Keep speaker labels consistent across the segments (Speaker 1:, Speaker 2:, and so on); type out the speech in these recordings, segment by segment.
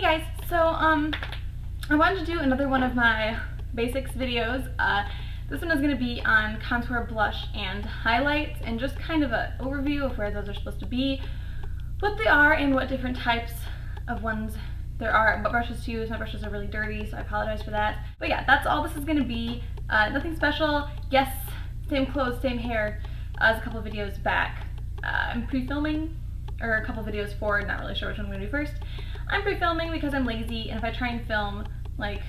Speaker 1: Hey guys, so I wanted to do another one of my basics videos. This one is going to be on contour, blush, and highlights, and just kind of an overview of where those are supposed to be, what they are, and what different types of ones there are, what brushes to use. My brushes are really dirty, so I apologize for that. But yeah, that's all this is going to be. Nothing special. Yes, same clothes, same hair as a couple of videos back. I'm pre-filming, or a couple of videos forward, not really sure which one I'm going to do first. I'm pre-filming because I'm lazy, and if I try and film, like,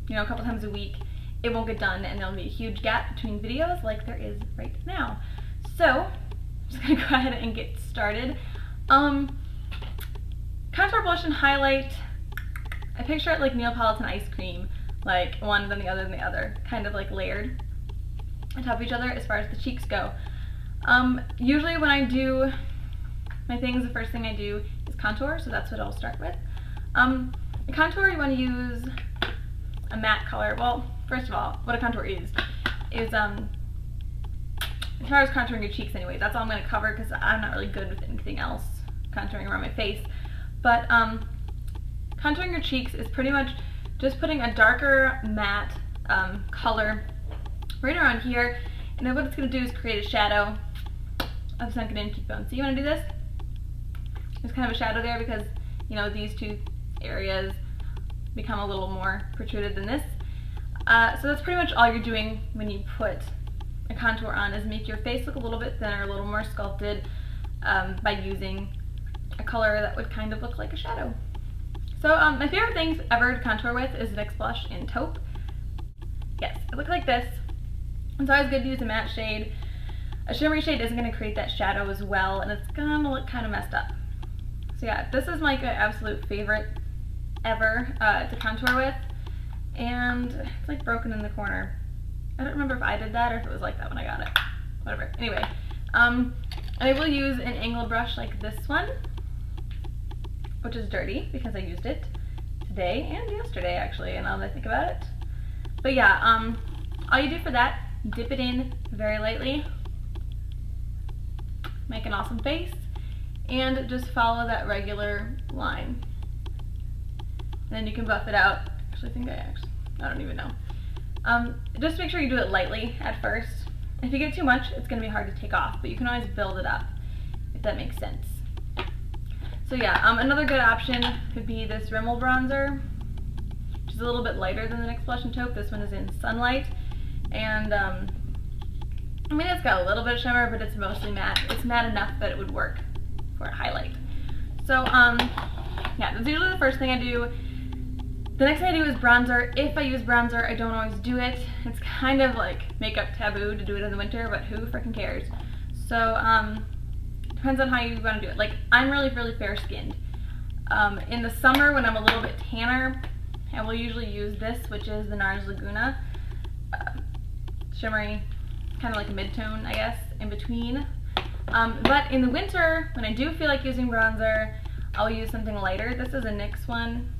Speaker 1: you know, a couple times a week, it won't get done, and there'll be a huge gap between videos like there is right now. So, I'm just going to go ahead and get started. Contour, blush, and highlight, I picture it like Neapolitan ice cream, like one then the other then the other, kind of like layered on top of each other as far as the cheeks go. Usually when I do my things, the first thing I do is contour, so that's what I'll start with. The contour, you want to use a matte color. Well, first of all, what a contour is as far as contouring your cheeks anyway, that's all I'm going to cover because I'm not really good with anything else contouring around my face. But contouring your cheeks is pretty much just putting a darker matte color right around here, and then what it's going to do is create a shadow of sunken in cheekbones. So you want to do this? There's kind of a shadow there because, you know, these two areas become a little more protruded than this. So that's pretty much all you're doing when you put a contour on, is make your face look a little bit thinner, a little more sculpted by using a color that would kind of look like a shadow. So my favorite things ever to contour with is NYX blush in taupe. Yes, it looks like this. It's always good to use a matte shade. A shimmery shade isn't going to create that shadow as well, and it's going to look kind of messed up. So yeah, this is my absolute favorite ever to contour with, and it's like broken in the corner. I don't remember if I did that or if it was like that when I got it. Whatever. Anyway, I will use an angled brush like this one, which is dirty because I used it today and yesterday actually, and now that I think about it. But yeah, all you do for that, dip it in very lightly, make an awesome face, and just follow that regular line. And then you can buff it out. Actually, I don't even know. Just make sure you do it lightly at first. If you get too much, it's going to be hard to take off, but you can always build it up, if that makes sense. So yeah, another good option could be this Rimmel bronzer, which is a little bit lighter than the NYX blush and taupe. This one is in Sunlight, and I mean, it's got a little bit of shimmer, but it's mostly matte. It's matte enough that it would work for a highlight. So yeah, that's usually the first thing I do. The next thing I do is bronzer. If I use bronzer, I don't always do it. It's kind of like makeup taboo to do it in the winter, but who freaking cares? So depends on how you want to do it. Like, I'm really fair skinned. In the summer when I'm a little bit tanner, I will usually use this, which is the NARS Laguna shimmery, kind of like a mid-tone, I guess, in between. But in the winter, when I do feel like using bronzer, I'll use something lighter. This is a NYX one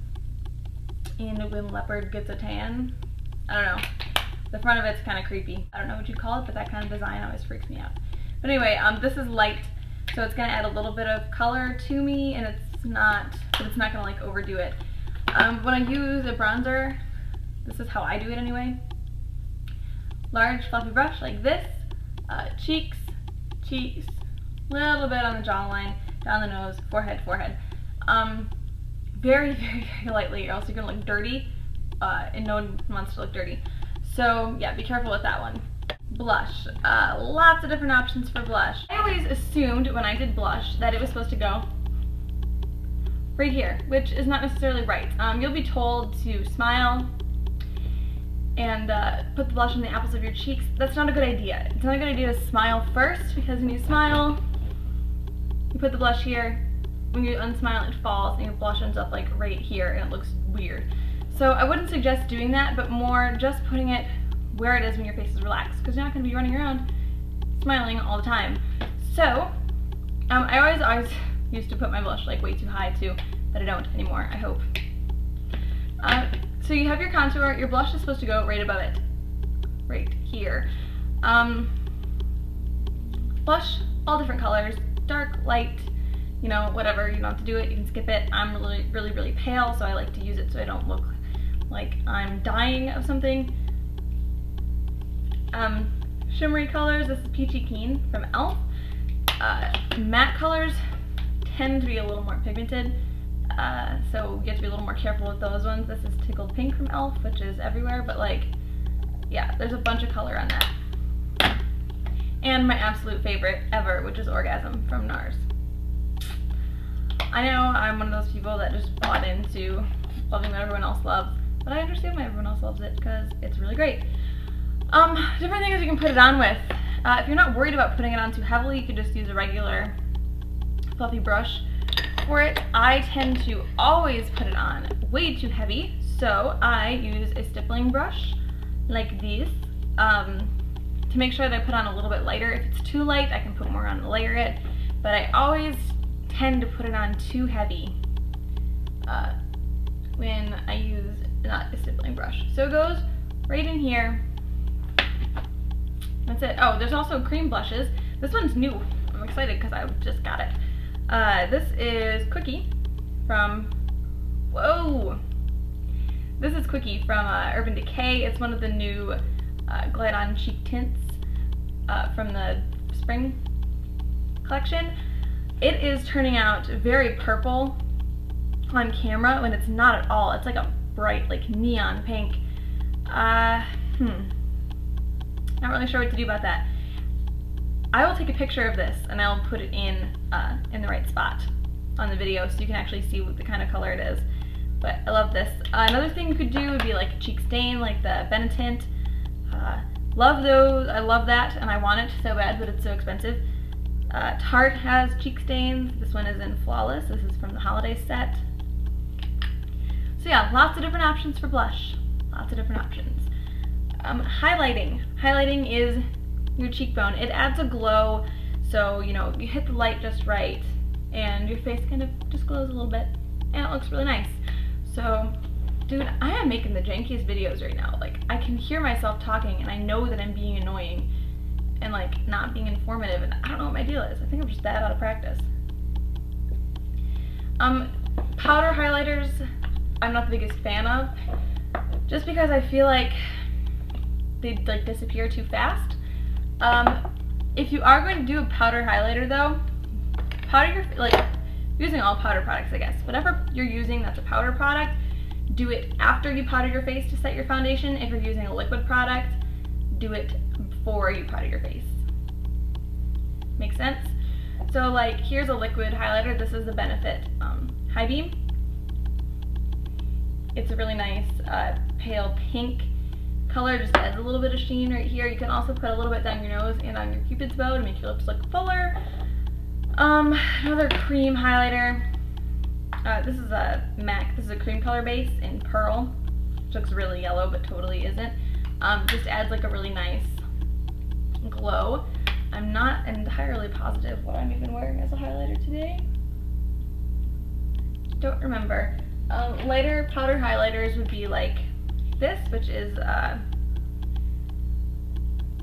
Speaker 1: in Wim Leopard Gets a Tan. I don't know. The front of it's kind of creepy. I don't know what you'd call it, but that kind of design always freaks me out. But anyway, this is light, so it's going to add a little bit of color to me, and it's not going to like overdo it. When I use a bronzer, this is how I do it anyway. Large fluffy brush like this, cheeks, little bit on the jawline, down the nose, forehead. Very lightly, or else you're gonna look dirty, and no one wants to look dirty. So yeah, be careful with that one. Blush, lots of different options for blush. I always assumed when I did blush that it was supposed to go right here, which is not necessarily right. You'll be told to smile and put the blush on the apples of your cheeks. That's not a good idea. It's not a good idea to smile first, because when you smile, you put the blush here. When you unsmile, it falls, and your blush ends up like right here, and it looks weird. So I wouldn't suggest doing that, but more just putting it where it is when your face is relaxed, because you're not going to be running around smiling all the time. So I always used to put my blush like way too high too, but I don't anymore, I hope. So you have your contour. Your blush is supposed to go right above it, right here. Blush, all different colors, dark, light, you know, whatever, you don't have to do it, you can skip it. I'm really pale, so I like to use it so I don't look like I'm dying of something. Shimmery colors, this is Peachy Keen from e.l.f. Matte colors tend to be a little more pigmented, so you have to be a little more careful with those ones. This is Tickled Pink from e.l.f., which is everywhere, but like, yeah, there's a bunch of color on that. And my absolute favorite ever, which is Orgasm from NARS. I know I'm one of those people that just bought into loving what everyone else loves, but I understand why everyone else loves it, because it's really great. Different things you can put it on with. If you're not worried about putting it on too heavily, you can just use a regular fluffy brush for it. I tend to always put it on way too heavy, so I use a stippling brush like this to make sure that I put on a little bit lighter. If it's too light, I can put more on and layer it, but I always tend to put it on too heavy when I use not a stippling brush. So it goes right in here. That's it. Oh, there's also cream blushes. This one's new. I'm excited because I just got it. This is Quickie from, whoa! This is Quickie from Urban Decay. It's one of the new Glide On cheek tints from the spring collection. It is turning out very purple on camera when it's not at all. It's like a bright, like neon pink. Not really sure what to do about that. I will take a picture of this and I'll put it in the right spot on the video so you can actually see what the kind of color it is. But I love this. Another thing you could do would be like a cheek stain, like the Benetint. Love those. I love that, and I want it so bad, but it's so expensive. Tarte has cheek stains. This one is in Flawless. This is from the holiday set. So yeah, lots of different options for blush. Lots of different options. Highlighting. Highlighting is your cheekbone. It adds a glow, so you know, you hit the light just right, and your face kind of just glows a little bit, and it looks really nice. So, dude, I am making the jankiest videos right now. Like, I can hear myself talking, and I know that I'm being annoying, and like, not being informative, and I don't know what my deal is. I think I'm just that out of practice. Powder highlighters, I'm not the biggest fan of, just because I feel like they like disappear too fast. If you are going to do a powder highlighter though, powder your, like, using all powder products, I guess. Whatever you're using that's a powder product, do it after you powder your face to set your foundation. If you're using a liquid product, do it before you powder your face. Make sense? So like, here's a liquid highlighter. This is the Benefit High Beam. It's a really nice pale pink color, just adds a little bit of sheen right here. You can also put a little bit down your nose and on your Cupid's bow to make your lips look fuller. Another cream highlighter. This is a MAC. This is a cream color base in Pearl. Which looks really yellow, but totally isn't. Just adds like a really nice glow. I'm not entirely positive what I'm even wearing as a highlighter today. Don't remember. Lighter powder highlighters would be like this, which is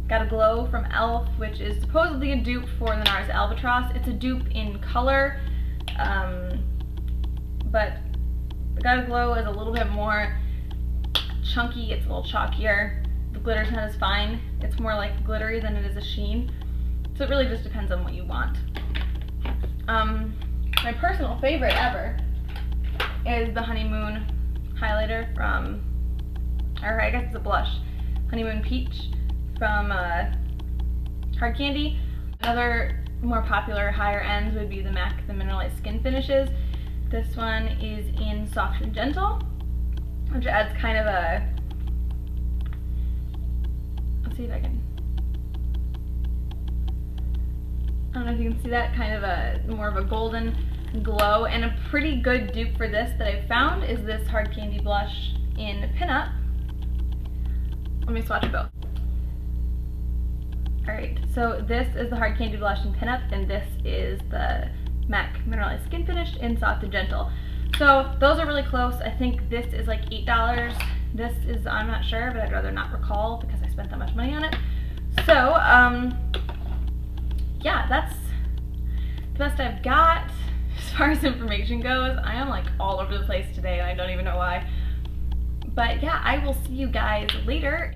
Speaker 1: Got a Glow from e.l.f., which is supposedly a dupe for the NARS Albatross. It's a dupe in color, but Got a Glow is a little bit more chunky. It's a little chalkier. The glitter's not as fine. It's more like glittery than it is a sheen. So it really just depends on what you want. My personal favorite ever is the Honeymoon highlighter from, or I guess it's a blush, Honeymoon Peach from Hard Candy. Another more popular higher ends would be the MAC, the Mineralized Skin Finishes. This one is in Soft and Gentle, which adds kind of a, let's see if I can, I don't know if you can see that, kind of a more of a golden glow. And a pretty good dupe for this that I found is this Hard Candy blush in Pinup. Let me swatch both. Alright, so this is the Hard Candy blush in Pinup, and this is the MAC Mineralized Skin Finish in Soft and Gentle. So those are really close. I think this is like $8. This is, I'm not sure, but I'd rather not recall because I spent that much money on it. So, yeah, that's the best I've got. as far as information goes. I am like all over the place today and I don't even know why. But yeah, I will see you guys later.